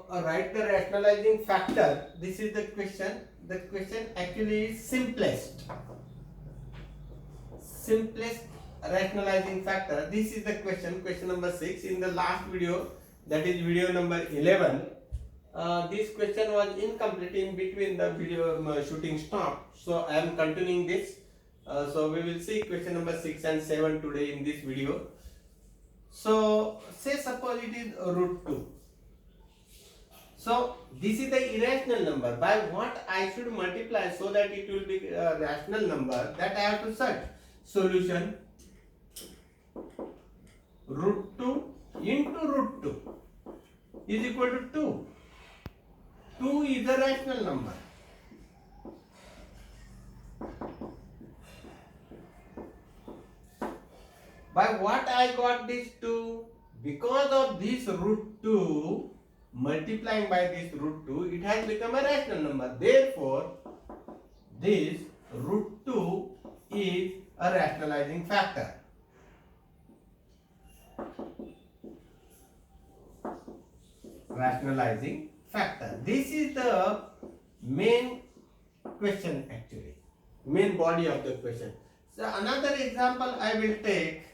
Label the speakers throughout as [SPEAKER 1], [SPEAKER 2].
[SPEAKER 1] write the rationalizing factor. This is the question. The question actually is simplest rationalizing factor. This is the question number 6 in the last video, that is video number 11. This question was incomplete, in between the video shooting stopped, so I am continuing this. So we will see question number 6 and 7 today in this video. So say suppose it is root 2. So this is the irrational number. By what I should multiply so that it will be a rational number, that I have to search. Solution: root 2 into root 2 is equal to 2. 2 is a rational number. By what I got this 2? Because of this root 2, multiplying by this root 2, it has become a rational number. Therefore, this root 2 is a rationalizing factor. Rationalizing factor. This is the main question actually, main body of the question. So another example I will take,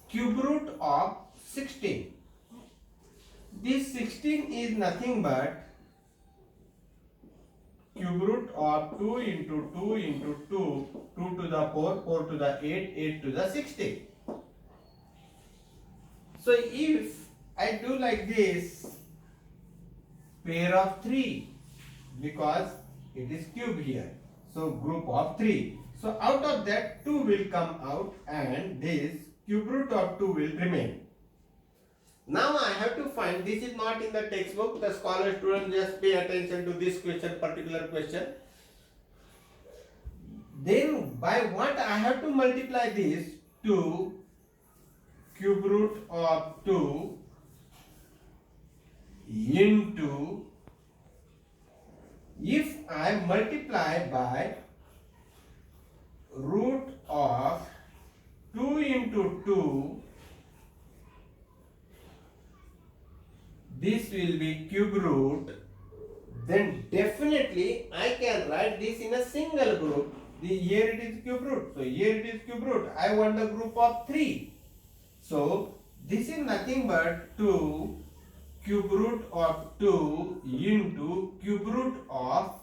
[SPEAKER 1] cube root of 16. This 16 is nothing but cube root of 2 into 2 into 2, 2 to the 4, 4 to the 8, 8 to the 16. So if I do like this, pair of 3, because it is cube here, so group of 3. So out of that 2 will come out and this cube root of 2 will remain. Now I have to find, this is not in the textbook, the scholar student just pay attention to this question, particular question. Then by what I have to multiply this to cube root of 2 into, if I multiply by root of 2 into 2, this will be cube root, then definitely I can write this in a single group. Here it is cube root, so here it is cube root. I want the group of 3. So this is nothing but 2 cube root of 2 into cube root of,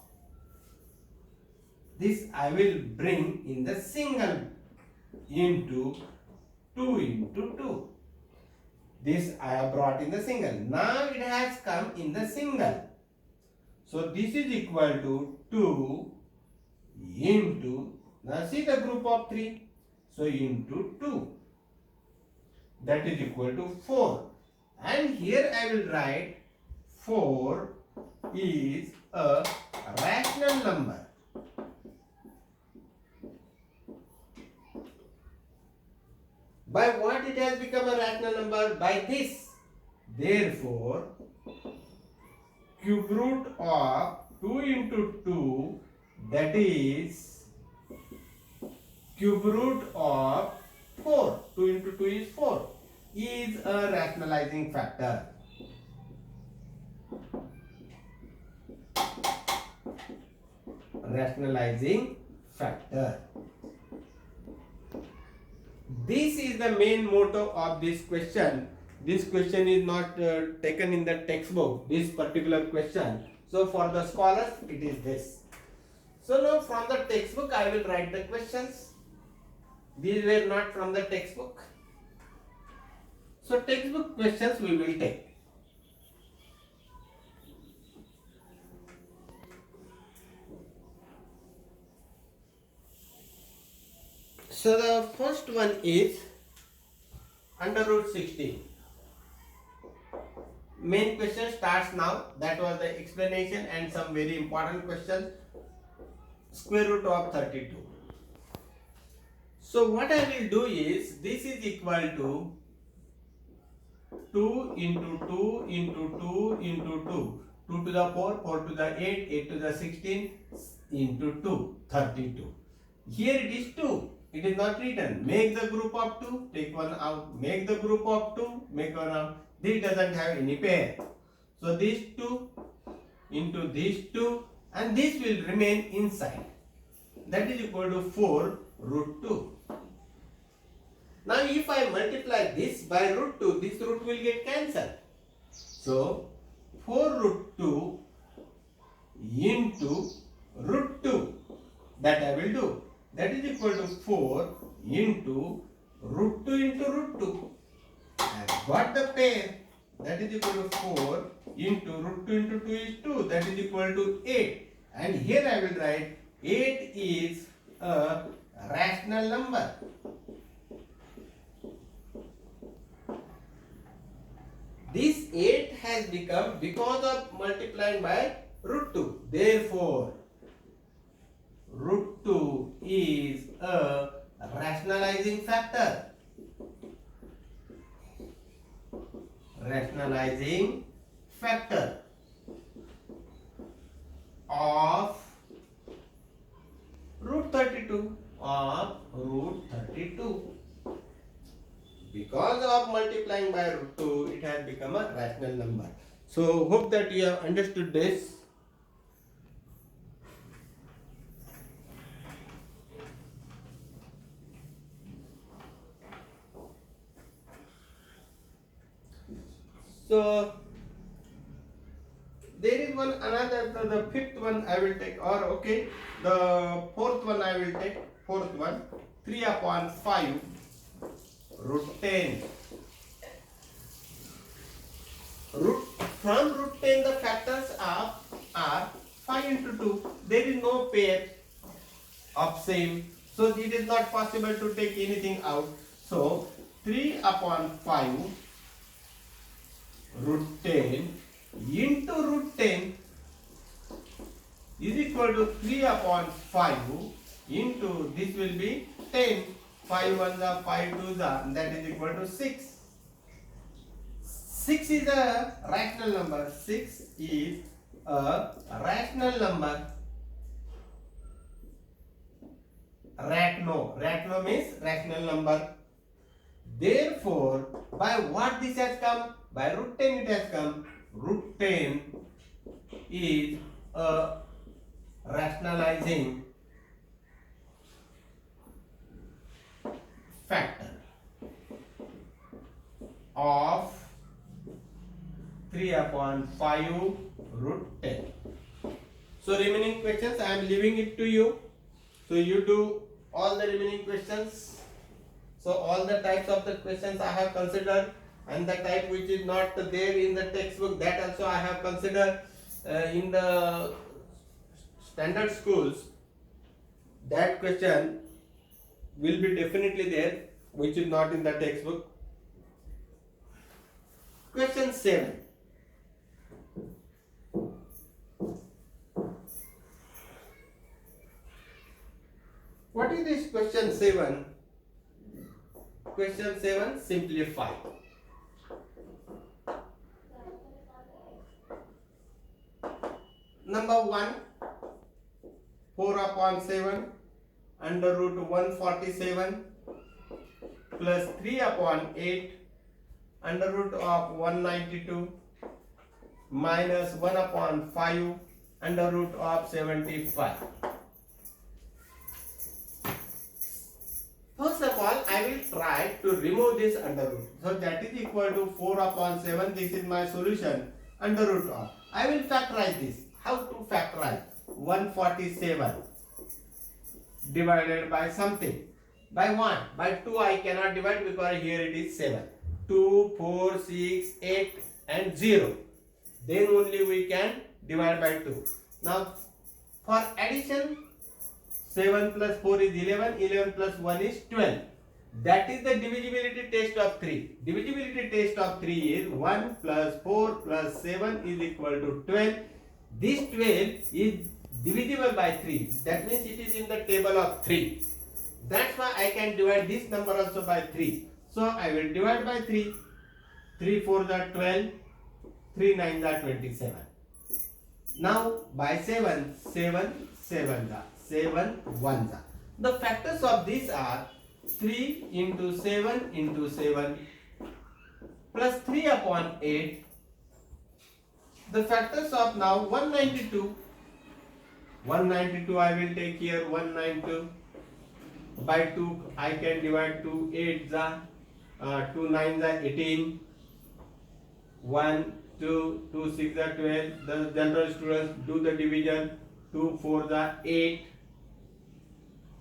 [SPEAKER 1] this I will bring in the single, into 2 into 2. This I have brought in the single. Now it has come in the single. So this is equal to 2 into, now see the group of 3. So into 2. That is equal to 4. And here I will write 4 is a rational number. By what it has become a rational number? By this. Therefore, cube root of 2 into 2, that is cube root of 4. 2 into 2 is 4. Is a rationalizing factor. Rationalizing factor. This is the main motto of this question. This question is not taken in the textbook, this particular question. So for the scholars it is this. So now from the textbook I will write the questions. These were not from the textbook. So textbook questions we will take. So the first one is under root 16. Main question starts now. That was the explanation and some very important questions. Square root of 32. So what I will do is, this is equal to 2 into 2 into 2 into 2. 2 to the 4, 4 to the 8, 8 to the 16 into 2, 32. Here it is 2. It is not written. Make the group of 2, take one out. Make the group of 2, make one out. This doesn't have any pair. So these two into these two, and this will remain inside. That is equal to 4 root 2. Now if I multiply this by root 2, this root will get cancelled. So 4 root 2 into root 2, that I will do. That is equal to 4 into root 2 into root 2. I have got the pair. That is equal to 4 into root 2 into 2 is 2. That is equal to 8. And here I will write 8 is a rational number. This 8 has become because of multiplying by root 2. Therefore, root 2 is a rationalizing factor. Rationalizing factor of root 32. Because of multiplying by root 2, it has become a rational number. So, hope that you have understood this. So, there is one another, the fifth one I will take, or okay, the fourth one I will take, 3 upon 5 root 10. From root 10 the factors are 5 into 2. There is no pair of same, so it is not possible to take anything out. So 3 upon 5 root 10 into root 10 is equal to 3 upon 5 into, this will be 10. 5 ones are 5 twos are, that is equal to 6. 6 is a rational number. 6 is a rational number. Ratno means rational number. Therefore, by what this has come? By root 10 it has come. Root 10 is a rationalizing factor of 3 upon 5 root 10. So remaining questions I am leaving it to you. So you do all the remaining questions. So all the types of the questions I have considered, and the type which is not there in the textbook, that also I have considered in the standard schools. That question will be definitely there, which is not in the textbook. Question 7. What is this question 7? Question 7, simplify. Number 1, 4 upon 7 under root 147 plus 3 upon 8 under root of 192 minus 1 upon 5 under root of 75. First of all, I will try to remove this under root. So that is equal to 4 upon 7. This is my solution under root of. I will factorize this. How to factorize? 147 divided by something. By 1. By 2 I cannot divide because here it is 7. 2, 4, 6, 8 and 0. Then only we can divide by 2. Now for addition, 7 plus 4 is 11, 11 plus 1 is 12. That is the divisibility test of 3. Divisibility test of 3 is 1 plus 4 plus 7 is equal to 12. This 12 is divisible by 3. That means it is in the table of 3. That's why I can divide this number also by 3. So I will divide by 3. 3 4s are 12. 3 9s are 27. Now by 7, 7 7s are 7 1s are. The factors of these are 3 into 7 into 7 plus 3 upon 8. The factors of now 192. 192 I will take here 192 by 2 I can divide 2 8 the 2 9 the 18 1 2 2 6 the 12. The general students do the division. 2 4 the 8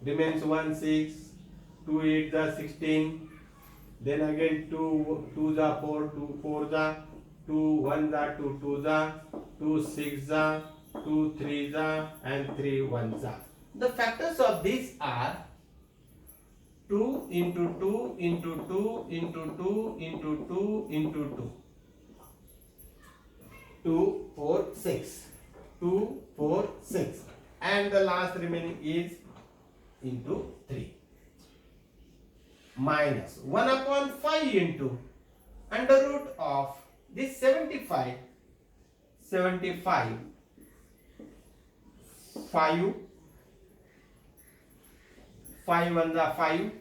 [SPEAKER 1] remains 1 6 2 8 the 16. Then again 2 2 the 4 2 4 the 2 1 the 2 2 the 2 6 the 2 3 the and 3 1 the. The factors of this are 2 into 2 into 2 into 2 into 2 into 2. 2 4 6 2 4 6 and the last remaining is into 3 minus 1 upon 5 into under root of this 75 5 5 1 the 5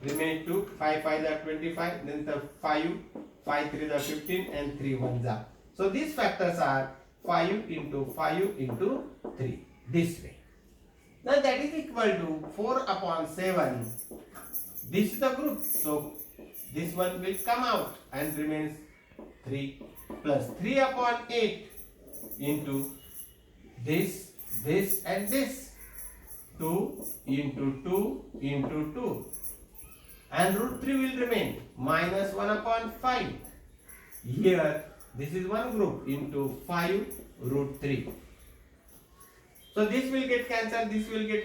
[SPEAKER 1] remain 2 5 5 the 25 then the 5 5 3 the 15 and 3 1 the. So these factors are 5 into 5 into 3 this way. Now that is equal to 4 upon 7. This is the group, so this one will come out and remains 3 plus 3 upon 8 into this and this. 2 into 2 into 2 and root 3 will remain minus 1 upon 5. Here this is one group into 5 root 3. So this will get cancelled, this will get